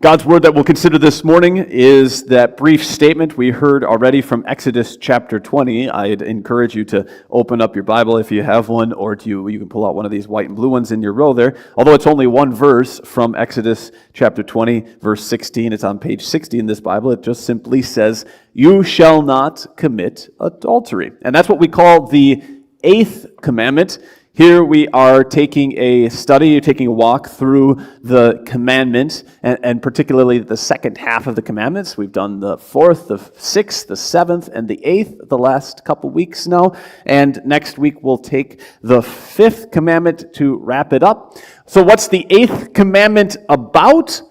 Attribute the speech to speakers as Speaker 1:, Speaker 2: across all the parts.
Speaker 1: God's word that we'll consider this morning is that brief statement we heard already from Exodus chapter 20. I'd encourage you to open up your Bible if you have one, or you can pull out one of these white and blue ones in your row there. Although it's only one verse from Exodus chapter 20, verse 16. It's on page 60 in this Bible. It just simply says, "You shall not commit adultery." And that's what we call the eighth commandment. Here we are taking a study, taking a walk through the commandment, and particularly the second half of the commandments. We've done the fourth, the sixth, the seventh, and the eighth the last couple weeks now. And next week we'll take the fifth commandment to wrap it up. So what's the eighth commandment about?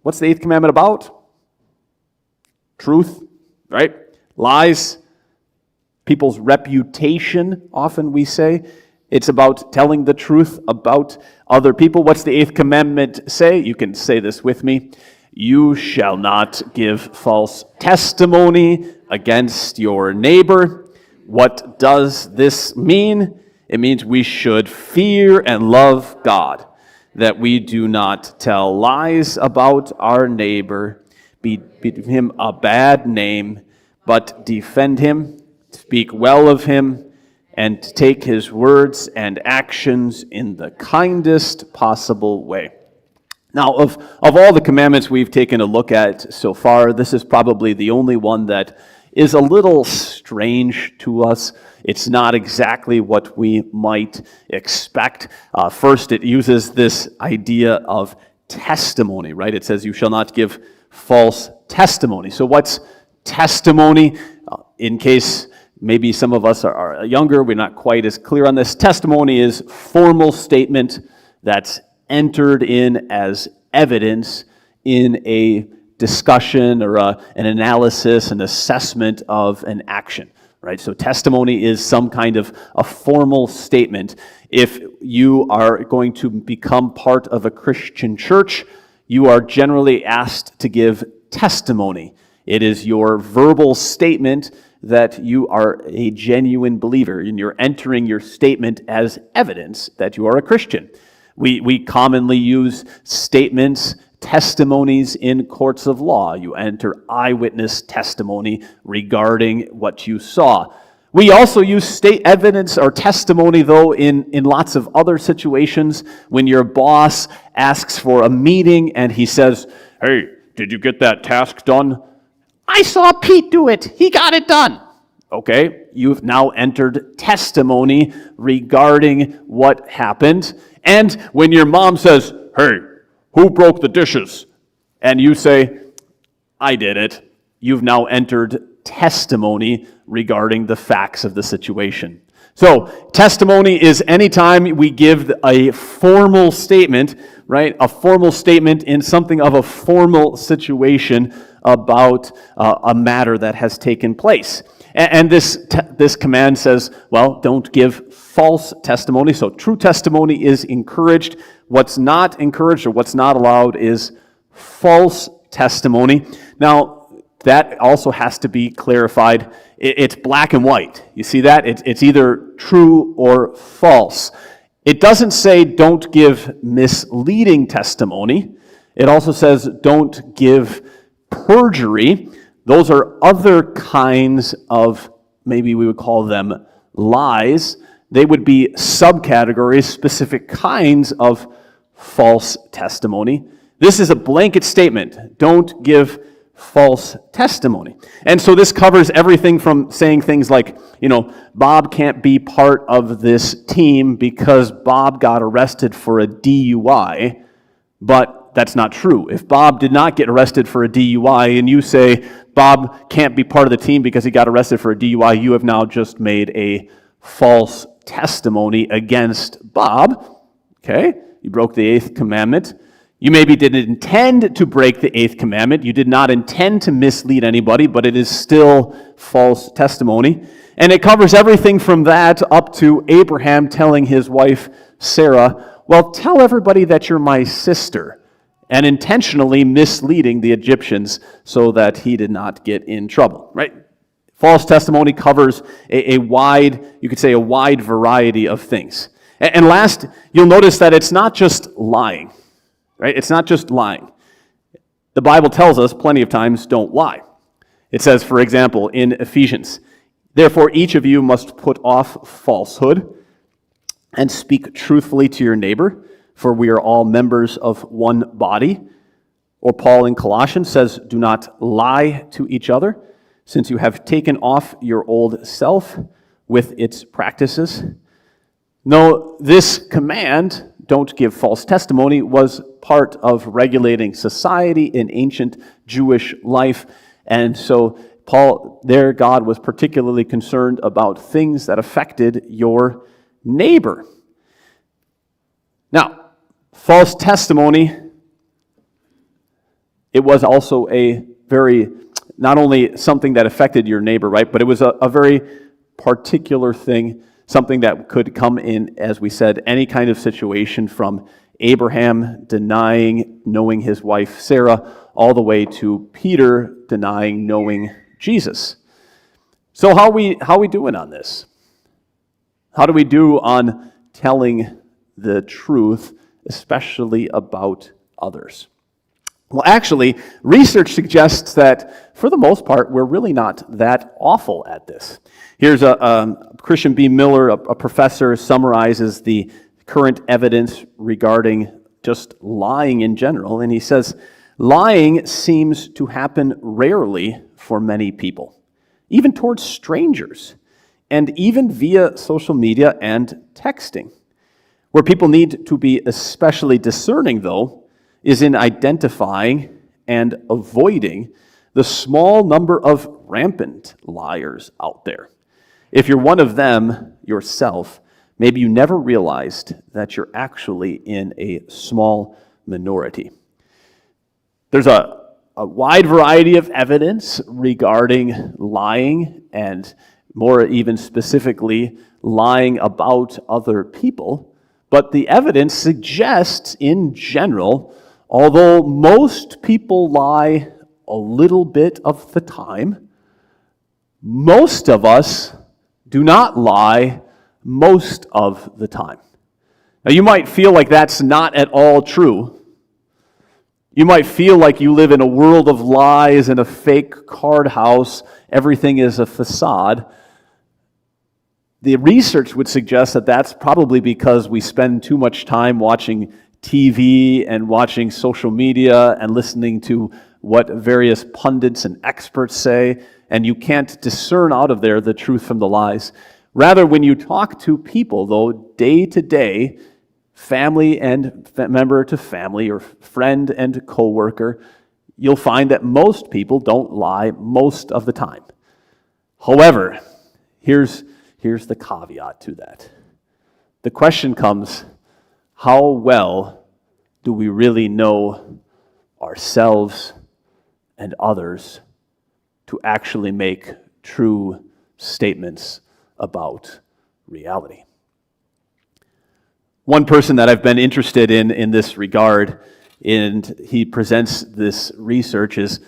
Speaker 1: What's the eighth commandment about? Truth, right? Lies, people's reputation, often we say. It's about telling the truth about other people. What's the eighth commandment say? You can say this with me. You shall not give false testimony against your neighbor. What does this mean? It means we should fear and love God, that we do not tell lies about our neighbor, be him a bad name, but defend him, speak well of him, and take his words and actions in the kindest possible way. Now, of all the commandments we've taken a look at so far, this is probably the only one that is a little strange to us. It's not exactly what we might expect. First, it uses this idea of testimony, right? It says, "You shall not give false testimony." So what's testimony? In case maybe some of us are younger, we're not quite as clear on this. Testimony is formal statement that's entered in as evidence in a discussion or an analysis, an assessment of an action, right? So testimony is some kind of a formal statement. If you are going to become part of a Christian church, you are generally asked to give testimony. It is your verbal statement that you are a genuine believer, and you're entering your statement as evidence that you are a Christian. We commonly use statements, testimonies in courts of law. You enter eyewitness testimony regarding what you saw. We also use state evidence or testimony, though, in lots of other situations. When your boss asks for a meeting and he says, "Hey, did you get that task done?" "I saw Pete do it. He got it done." Okay, you've now entered testimony regarding what happened. And when your mom says, "Hey, who broke the dishes?" and you say, "I did it," you've now entered testimony regarding the facts of the situation. So, testimony is anytime we give a formal statement, right? A formal statement in something of a formal situation about a matter that has taken place. And this command says, well, don't give false testimony. So true testimony is encouraged. What's not encouraged or what's not allowed is false testimony. Now, that also has to be clarified. It's black and white. You see that? It's either true or false. It doesn't say don't give misleading testimony. It also says don't give perjury. Those are other kinds of, maybe we would call them lies. They would be subcategories, specific kinds of false testimony. This is a blanket statement. Don't give false testimony. And so this covers everything from saying things like, Bob can't be part of this team because Bob got arrested for a DUI, but that's not true. If Bob did not get arrested for a DUI and you say Bob can't be part of the team because he got arrested for a DUI, you have now just made a false testimony against Bob. Okay? You broke the eighth commandment. You maybe didn't intend to break the eighth commandment. You did not intend to mislead anybody, but it is still false testimony. And it covers everything from that up to Abraham telling his wife Sarah, well, tell everybody that you're my sister, and intentionally misleading the Egyptians so that he did not get in trouble, right? False testimony covers a wide variety of things. And last, you'll notice that it's not just lying. Right? It's not just lying. The Bible tells us plenty of times, don't lie. It says, for example, in Ephesians, therefore each of you must put off falsehood and speak truthfully to your neighbor, for we are all members of one body. Or Paul in Colossians says, do not lie to each other, since you have taken off your old self with its practices. No, this command, don't give false testimony, was part of regulating society in ancient Jewish life. And so God was particularly concerned about things that affected your neighbor. Now, false testimony, it was also not only something that affected your neighbor, right, but it was a very particular thing, something that could come in, as we said, any kind of situation from Abraham denying knowing his wife Sarah, all the way to Peter denying knowing Jesus. So how are we doing on this? How do we do on telling the truth, especially about others? Well, actually, research suggests that, for the most part, we're really not that awful at this. Here's Christian B. Miller, a professor, summarizes the current evidence regarding just lying in general, and he says, lying seems to happen rarely for many people, even towards strangers, and even via social media and texting. Where people need to be especially discerning, though, is in identifying and avoiding the small number of rampant liars out there. If you're one of them yourself, maybe you never realized that you're actually in a small minority. There's a wide variety of evidence regarding lying, and more even specifically, lying about other people. But the evidence suggests, in general, although most people lie a little bit of the time, most of us do not lie most of the time. Now, you might feel like that's not at all true. You might feel like you live in a world of lies and a fake card house. Everything is a facade. The research would suggest that that's probably because we spend too much time watching TV and watching social media and listening to what various pundits and experts say, and you can't discern out of there the truth from the lies. Rather, when you talk to people, though, day to day, family and member to family, or friend and coworker, you'll find that most people don't lie most of the time. However, here's the caveat to that. The question comes, how well do we really know ourselves and others to actually make true statements about reality? One person that I've been interested in this regard, and he presents this research, is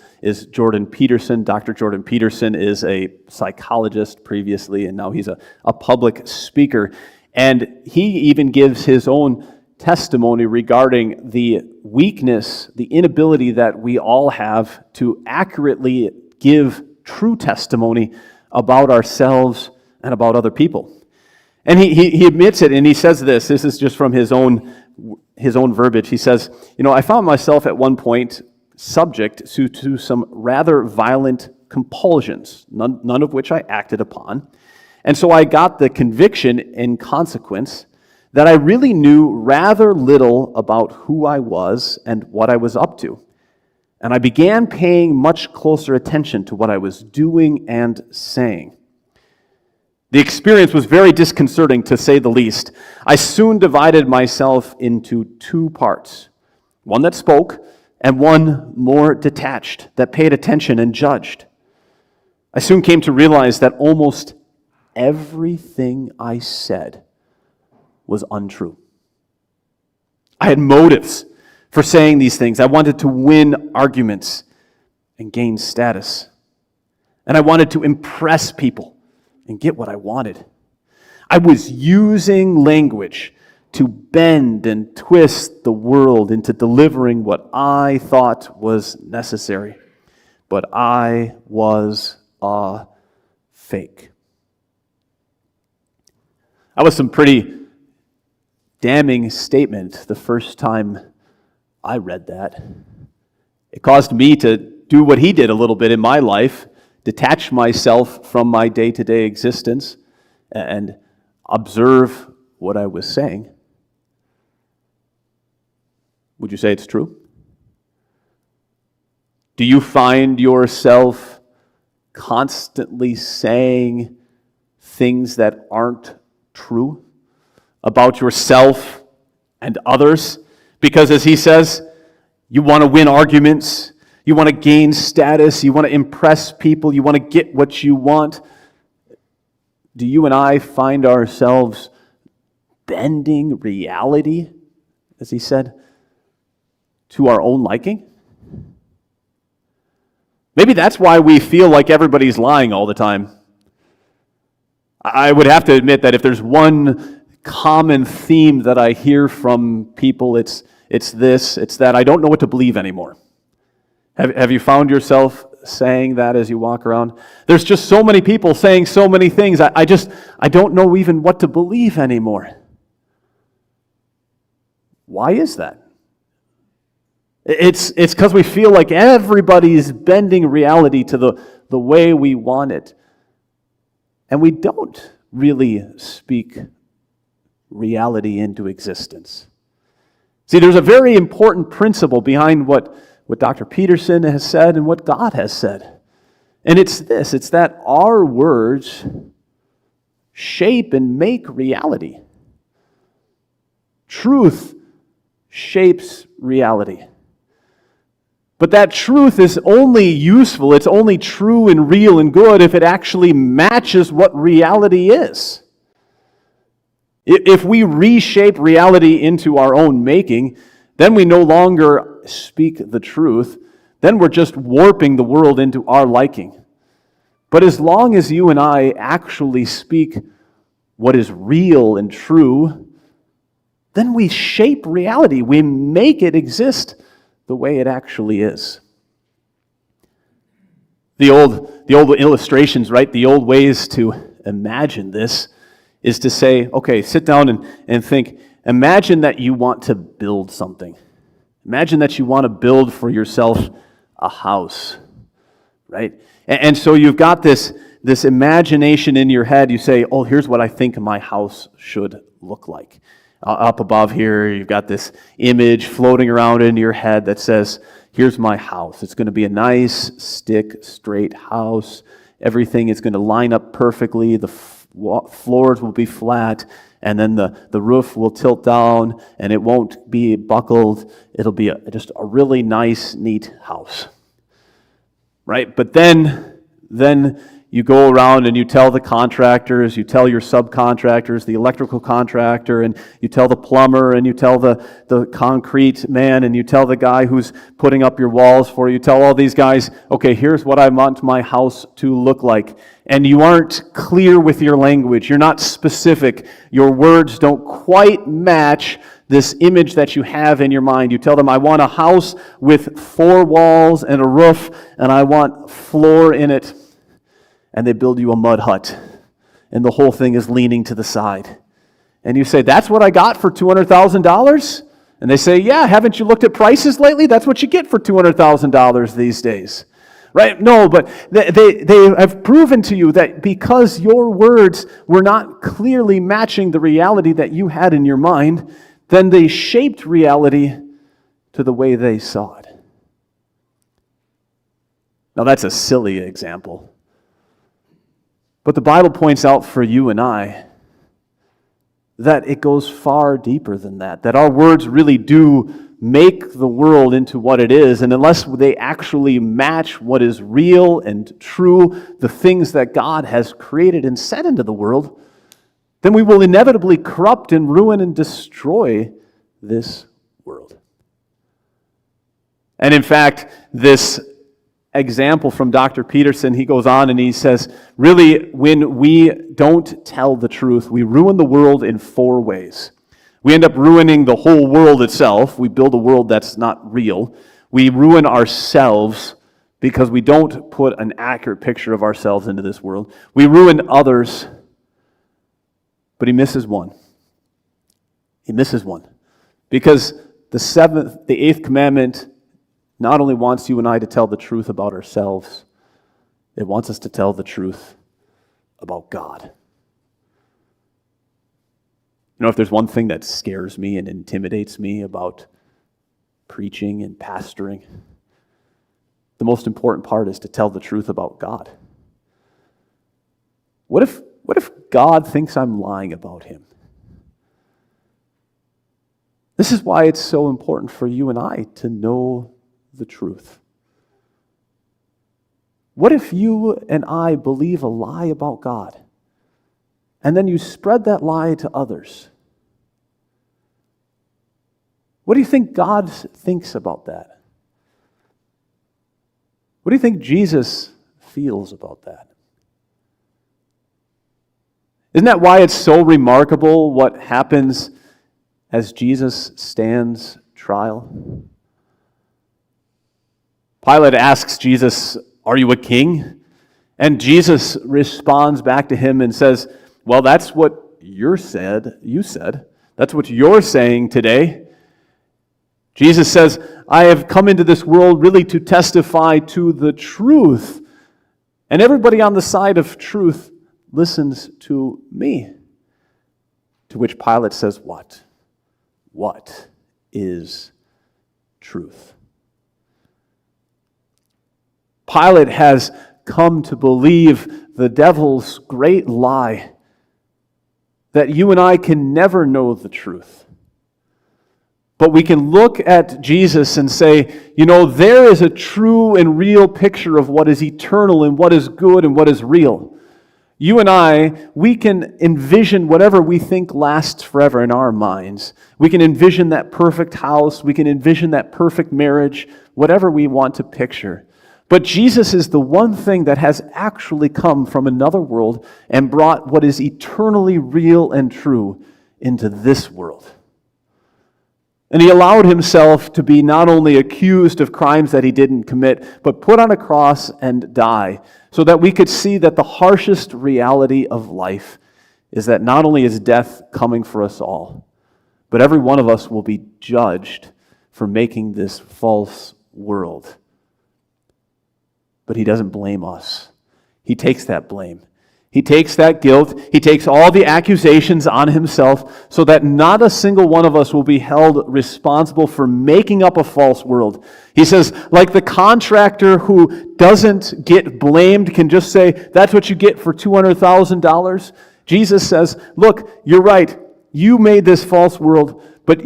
Speaker 1: Jordan Peterson. Dr. Jordan Peterson is a psychologist previously, and now he's a public speaker. And he even gives his own testimony regarding the weakness, the inability that we all have to accurately give true testimony about ourselves and about other people. And he admits it, and he says this is just from his own verbiage. He says, I found myself at one point subject to some rather violent compulsions, none of which I acted upon. And so I got the conviction in consequence that I really knew rather little about who I was and what I was up to. And I began paying much closer attention to what I was doing and saying. The experience was very disconcerting, to say the least. I soon divided myself into two parts, one that spoke and one more detached, that paid attention and judged. I soon came to realize that almost everything I said was untrue. I had motives for saying these things. I wanted to win arguments and gain status. And I wanted to impress people and get what I wanted. I was using language to bend and twist the world into delivering what I thought was necessary. But I was a fake. That was some pretty damning statement the first time I read that. It caused me to do what he did a little bit in my life, detach myself from my day-to-day existence and observe what I was saying. Would you say it's true? Do you find yourself constantly saying things that aren't true about yourself and others? Because as he says, you want to win arguments, you want to gain status, you want to impress people, you want to get what you want. Do you and I find ourselves bending reality, as he said, to our own liking? Maybe that's why we feel like everybody's lying all the time. I would have to admit that if there's one common theme that I hear from people, it's that I don't know what to believe anymore. Have you found yourself saying that as you walk around? There's just so many people saying so many things. I don't know even what to believe anymore. Why is that? It's because we feel like everybody's bending reality to the way we want it. And we don't really speak reality into existence. See, there's a very important principle behind what Dr. Peterson has said and what God has said. And it's this, it's that our words shape and make reality. Truth shapes reality. But that truth is only useful, it's only true and real and good if it actually matches what reality is. If we reshape reality into our own making, then we no longer speak the truth. Then we're just warping the world into our liking. But as long as you and I actually speak what is real and true, then we shape reality. We make it exist the way it actually is. The old illustrations, right? The old ways to imagine this is to say, okay, sit down and think, imagine that you want to build something. Imagine that you want to build for yourself a house, right? And so you've got this imagination in your head. You say, oh, here's what I think my house should look like. Up above here, you've got this image floating around in your head that says, here's my house. It's going to be a nice, stick, straight house. Everything is going to line up perfectly. The floors will be flat, and then the roof will tilt down, and it won't be buckled. It'll be just a really nice, neat house. Right? But then you go around and you tell the contractors, you tell your subcontractors, the electrical contractor, and you tell the plumber, and you tell the concrete man, and you tell the guy who's putting up your walls for you, tell all these guys, okay, here's what I want my house to look like. And you aren't clear with your language. You're not specific. Your words don't quite match this image that you have in your mind. You tell them, I want a house with 4 walls and a roof, and I want floor in it. And they build you a mud hut, and the whole thing is leaning to the side. And you say, that's what I got for $200,000? And they say, yeah, haven't you looked at prices lately? That's what you get for $200,000 these days. Right? No, but they have proven to you that because your words were not clearly matching the reality that you had in your mind, then they shaped reality to the way they saw it. Now that's a silly example. But the Bible points out for you and I that it goes far deeper than that our words really do make the world into what it is, and unless they actually match what is real and true, the things that God has created and set into the world, then we will inevitably corrupt and ruin and destroy this world. And in fact, this example from Dr. Peterson, he goes on and he says, really, when we don't tell the truth, we ruin the world in 4 ways. We end up ruining the whole world itself. We build a world that's not real. We ruin ourselves because we don't put an accurate picture of ourselves into this world. We ruin others, but he misses one. He misses one. Because the eighth commandment not only wants you and I to tell the truth about ourselves, it wants us to tell the truth about God. You know, if there's one thing that scares me and intimidates me about preaching and pastoring, the most important part is to tell the truth about God. What if God thinks I'm lying about him? This is why it's so important for you and I to know the truth. What if you and I believe a lie about God, and then you spread that lie to others? What do you think God thinks about that? What do you think Jesus feels about that? Isn't that why it's so remarkable what happens as Jesus stands trial? Pilate asks Jesus, "Are you a king?" And Jesus responds back to him and says, "Well, that's what you said. That's what you're saying today." Jesus says, "I have come into this world really to testify to the truth." And everybody on the side of truth listens to me. To which Pilate says, "What? What is truth?" Pilate has come to believe the devil's great lie that you and I can never know the truth. But we can look at Jesus and say, you know, there is a true and real picture of what is eternal and what is good and what is real. You and I, we can envision whatever we think lasts forever in our minds. We can envision that perfect house. We can envision that perfect marriage, whatever we want to picture. But Jesus is the one thing that has actually come from another world and brought what is eternally real and true into this world. And he allowed himself to be not only accused of crimes that he didn't commit, but put on a cross and die, so that we could see that the harshest reality of life is that not only is death coming for us all, but every one of us will be judged for making this false world. But he doesn't blame us. He takes that blame. He takes that guilt. He takes all the accusations on himself so that not a single one of us will be held responsible for making up a false world. He says, like the contractor who doesn't get blamed can just say, "That's what you get for $200,000. Jesus says, look, you're right. You made this false world, but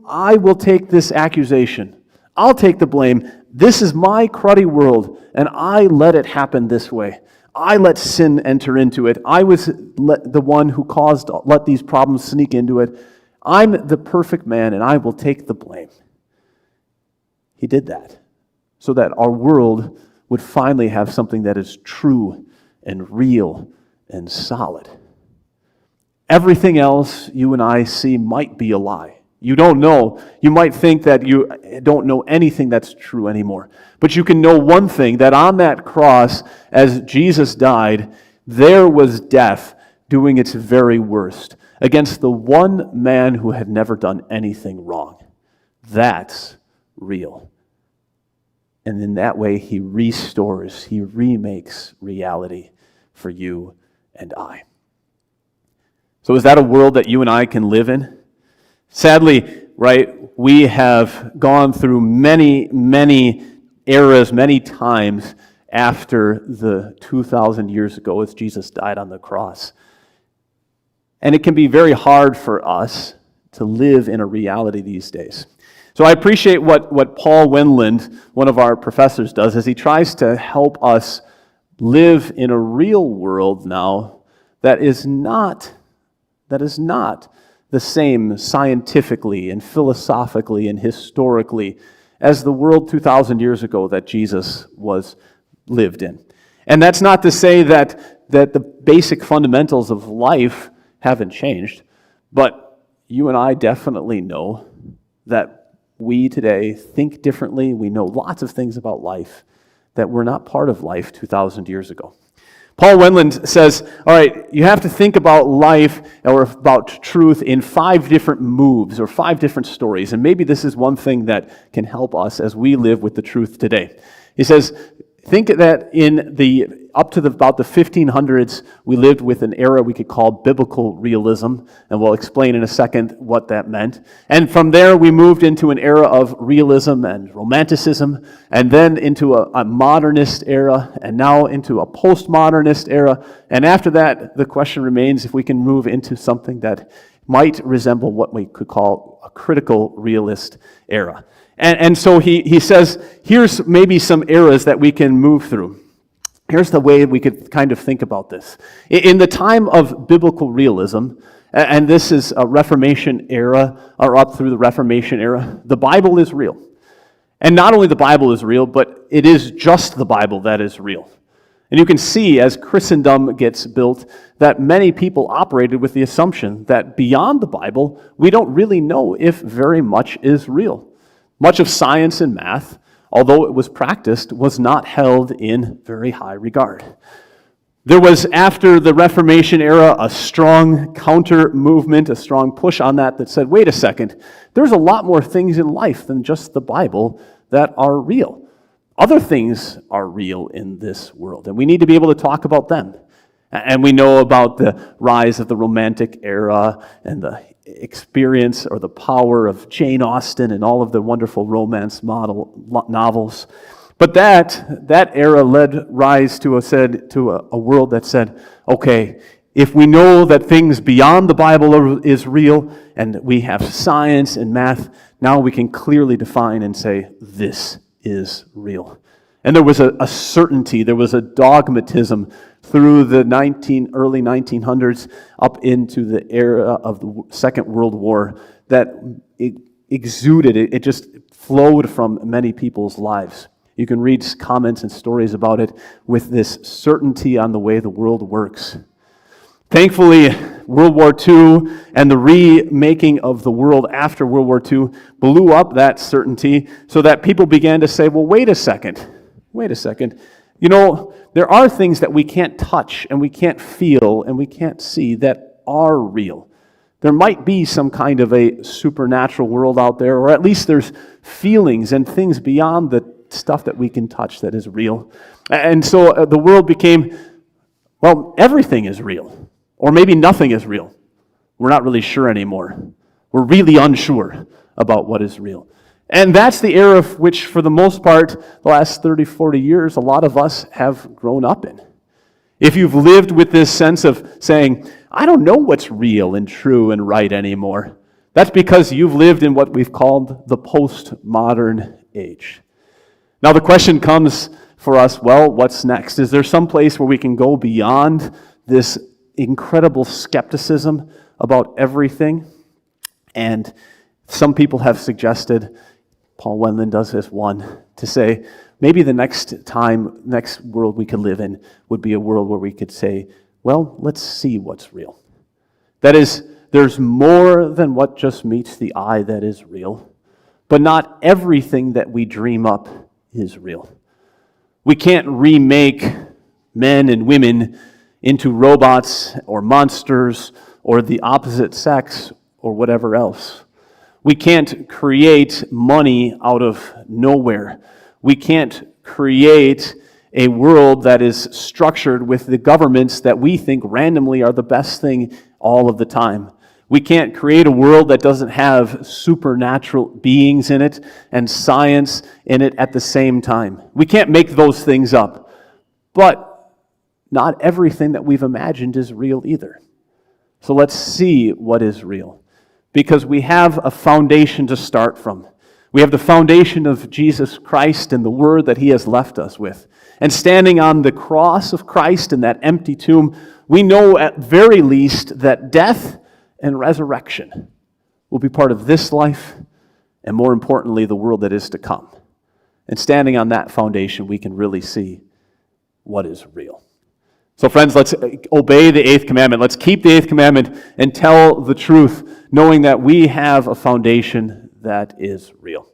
Speaker 1: I will take this accusation. I'll take the blame. This is my cruddy world, and I let it happen this way. I let sin enter into it. I was the one who let these problems sneak into it. I'm the perfect man, and I will take the blame." He did that so that our world would finally have something that is true and real and solid. Everything else you and I see might be a lie. You don't know. You might think that you don't know anything that's true anymore. But you can know one thing, that on that cross, as Jesus died, there was death doing its very worst against the one man who had never done anything wrong. That's real. And in that way, he restores, he remakes reality for you and I. So is that a world that you and I can live in? Sadly, right, we have gone through many, many eras, many times after the 2,000 years ago as Jesus died on the cross. And it can be very hard for us to live in a reality these days. So I appreciate what Paul Wendland, one of our professors, does, as he tries to help us live in a real world now that is not the same scientifically and philosophically and historically as the world 2,000 years ago that Jesus lived in. And that's not to say that the basic fundamentals of life haven't changed, but you and I definitely know that we today think differently. We know lots of things about life that were not part of life 2,000 years ago. Paul Wendland says, all right, you have to think about life or about truth in 5 different moves or 5 different stories. And maybe this is one thing that can help us as we live with the truth today. He says, think that in about the 1500s, we lived with an era we could call biblical realism, and we'll explain in a second what that meant. And from there, we moved into an era of realism and romanticism, and then into a modernist era, and now into a postmodernist era. And after that, the question remains if we can move into something that might resemble what we could call a critical realist era. And so he says, here's maybe some eras that we can move through. Here's the way we could kind of think about this. In the time of biblical realism, and this is a Reformation era, or up through the Reformation era, the Bible is real. And not only the Bible is real, but it is just the Bible that is real. And you can see as Christendom gets built that many people operated with the assumption that beyond the Bible, we don't really know if very much is real. Much of science and math, although it was practiced, was not held in very high regard. There was, after the Reformation era, a strong counter movement, a strong push on that said, wait a second, there's a lot more things in life than just the Bible that are real. Other things are real in this world, and we need to be able to talk about them. And we know about the rise of the Romantic era and the experience or the power of Jane Austen and all of the wonderful romance novels. But that era led rise to a world that said, okay, if we know that things beyond the Bible is real and we have science and math, now we can clearly define and say, this is real. And there was a certainty, there was a dogmatism through the early 1900s up into the era of the Second World War that it exuded, it just flowed from many people's lives. You can read comments and stories about it with this certainty on the way the world works. Thankfully, World War II and the remaking of the world after World War II blew up that certainty so that people began to say, well, wait a second. You know, there are things that we can't touch and we can't feel and we can't see that are real. There might be some kind of a supernatural world out there, or at least there's feelings and things beyond the stuff that we can touch that is real. And so the world became, well, everything is real. Or maybe nothing is real. We're not really sure anymore. We're really unsure about what is real. And that's the era of which, for the most part, the last 30, 40 years, a lot of us have grown up in. If you've lived with this sense of saying, I don't know what's real and true and right anymore, that's because you've lived in what we've called the postmodern age. Now the question comes for us, well, what's next? Is there some place where we can go beyond this incredible skepticism about everything? And some people have suggested, Paul Wendland does this one, to say maybe the next world we could live in would be a world where we could say, well, let's see what's real. That is, there's more than what just meets the eye that is real, but not everything that we dream up is real. We can't remake men and women into robots or monsters or the opposite sex or whatever else. We can't create money out of nowhere. We can't create a world that is structured with the governments that we think randomly are the best thing all of the time. We can't create a world that doesn't have supernatural beings in it and science in it at the same time. We can't make those things up. But not everything that we've imagined is real either. So let's see what is real. Because we have a foundation to start from. We have the foundation of Jesus Christ and the Word that He has left us with. And standing on the cross of Christ in that empty tomb, we know at very least that death and resurrection will be part of this life, and more importantly, the world that is to come. And standing on that foundation, we can really see what is real. So friends, let's obey the eighth commandment. Let's keep the eighth commandment and tell the truth, knowing that we have a foundation that is real.